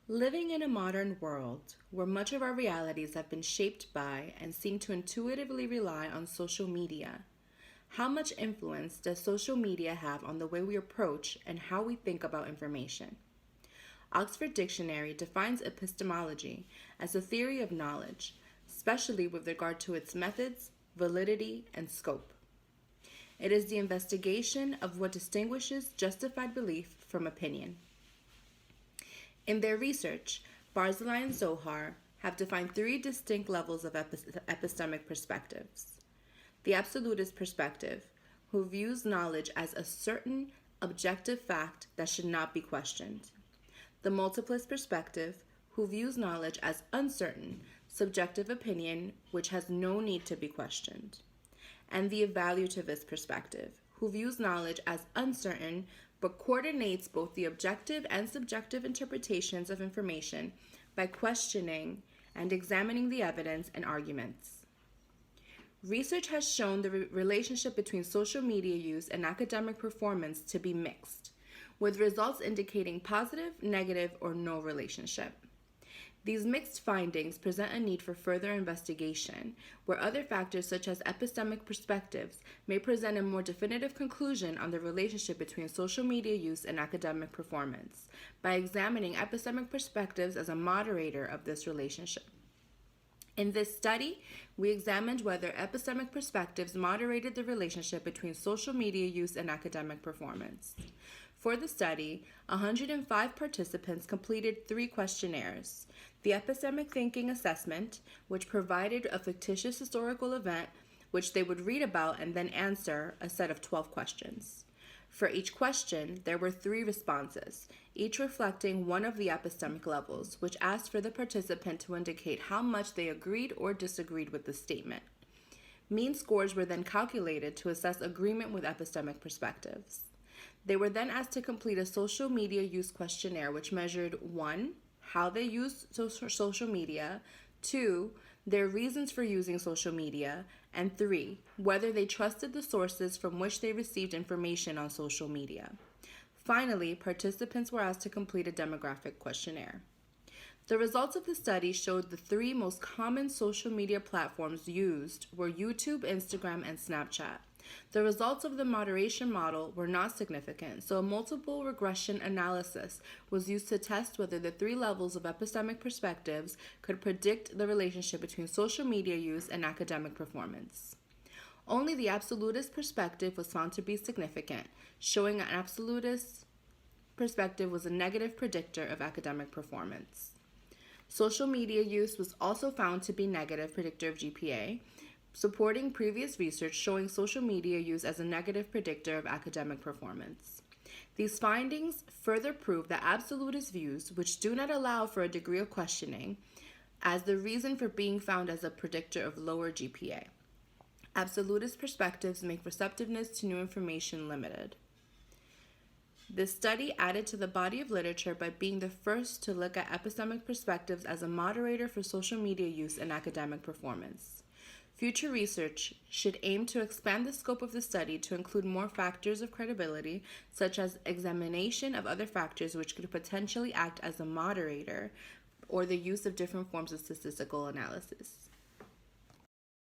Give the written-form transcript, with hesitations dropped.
Living in a modern world where much of our realities have been shaped by and seem to intuitively rely on social media, how much influence does social media have on the way we approach and how we think about information? Oxford Dictionary defines epistemology as a theory of knowledge, especially with regard to its methods, validity, and scope. It is the investigation of what distinguishes justified belief from opinion. In their research, Barzilai and Zohar have defined three distinct levels of epistemic perspectives. The Absolutist Perspective, who views knowledge as a certain objective fact that should not be questioned. The Multiplist Perspective, who views knowledge as uncertain, subjective opinion which has no need to be questioned. And the Evaluativist Perspective, who views knowledge as uncertain but coordinates both the objective and subjective interpretations of information by questioning and examining the evidence and arguments. Research has shown the relationship between social media use and academic performance to be mixed, with results indicating positive, negative, or no relationship. These mixed findings present a need for further investigation, where other factors such as epistemic perspectives may present a more definitive conclusion on the relationship between social media use and academic performance, by examining epistemic perspectives as a moderator of this relationship. In this study, we examined whether epistemic perspectives moderated the relationship between social media use and academic performance. For the study, 105 participants completed 3 questionnaires: the epistemic thinking assessment, which provided a fictitious historical event which they would read about and then answer a set of 12 questions. For each question, there were 3 responses, each reflecting one of the epistemic levels, which asked for the participant to indicate how much they agreed or disagreed with the statement. Mean scores were then calculated to assess agreement with epistemic perspectives. They were then asked to complete a social media use questionnaire which measured 1. How they used social media, 2. Their reasons for using social media, and 3. Whether they trusted the sources from which they received information on social media. Finally, participants were asked to complete a demographic questionnaire. The results of the study showed the 3 most common social media platforms used were YouTube, Instagram, and Snapchat. The results of the moderation model were not significant, so a multiple regression analysis was used to test whether the 3 levels of epistemic perspectives could predict the relationship between social media use and academic performance. Only the absolutist perspective was found to be significant, showing an absolutist perspective was a negative predictor of academic performance. Social media use was also found to be negative predictor of GPA, supporting previous research showing social media use as a negative predictor of academic performance. These findings further prove that absolutist views, which do not allow for a degree of questioning, as the reason for being found as a predictor of lower GPA. Absolutist perspectives make receptiveness to new information limited. This study added to the body of literature by being the first to look at epistemic perspectives as a moderator for social media use and academic performance. Future research should aim to expand the scope of the study to include more factors of credibility, such as examination of other factors which could potentially act as a moderator, or the use of different forms of statistical analysis.